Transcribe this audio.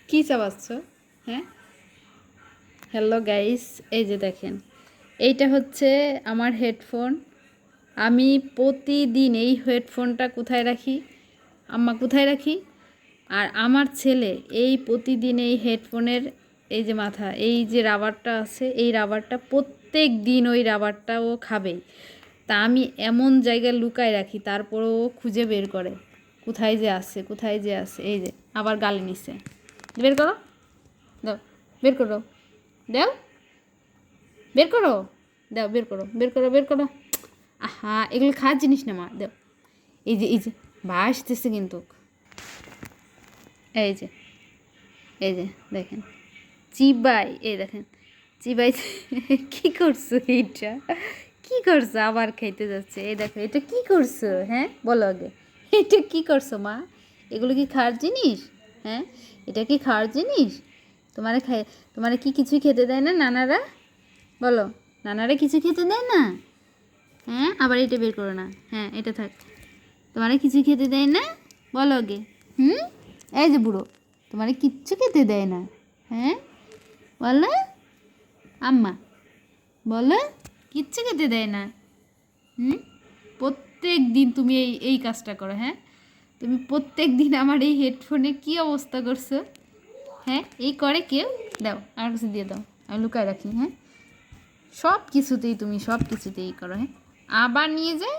কি চাবাচ্ছ? হ্যাঁ, hello guys, এই যে দেখেন, এইটা হচ্ছে আমার হেডফোন। আমি প্রতিদিন এই হেডফোনটা কোথায় রাখি, আম্মা কোথায় রাখি, আর আমার ছেলে এই প্রতিদিন এই হেডফোনের এই যে মাথা, এই যে রাবারটা আছে, এই রাবারটা প্রত্যেক দিন ওই রাবারটা ও খাবেই। তা আমি এমন জায়গায় লুকায় রাখি, তারপরও ও খুঁজে বের করে কোথায় যে আছে, কোথায় যে আছে। এই যে আবার গালে নিছে, বের করো, দাও, বের করো, দাও, বের করো, দাও, বের করো, বের করো, বের করো। আহা, এগুলো খাওয়ার জিনিস না মা, দাও। এই যে ভাসতেছে কিন্তু। এই যে, এই যে দেখেন, চিবাই, এই দেখেন চিবাই। কি করছো এইটা? কি করছো? আবার খাইতে যাচ্ছে। এই দেখো, এটা কি করছো? হ্যাঁ বলো আগে, এটা কি করছো মা? এগুলো কি খাওয়ার জিনিস? হ্যাঁ, এটা কি খাওয়ার জিনিস? তোমারে খাই, তোমারে কি কিছুই খেতে দেয় না নানারা? বলো, নানারা কিছু খেতে দেয় না? হ্যাঁ, আবার এটা বের করো না। হ্যাঁ, এটা থাক। তোমারে কিছু খেতে দেয় না? বলো আগে। হুম, এই যে বুড়ো, তোমারে কিচ্ছু খেতে দেয় না? হ্যাঁ বলো আম্মা, বলো, কিচ্ছু খেতে দেয় না? হুম, প্রত্যেক দিন তুমি এই এই কাজটা করো। হ্যাঁ, তুমি প্রত্যেক দিন আমার এই হেডফোনে কি অবস্থা করছো? হ্যাঁ, এই করে কেউ? দাও, আমার কাছে দিয়ে দাও, আমি লুকায় রাখি। হ্যাঁ, সব কিছুতেই তুমি সব কিছুতেই করো। হ্যাঁ, আবার নিয়ে যায়,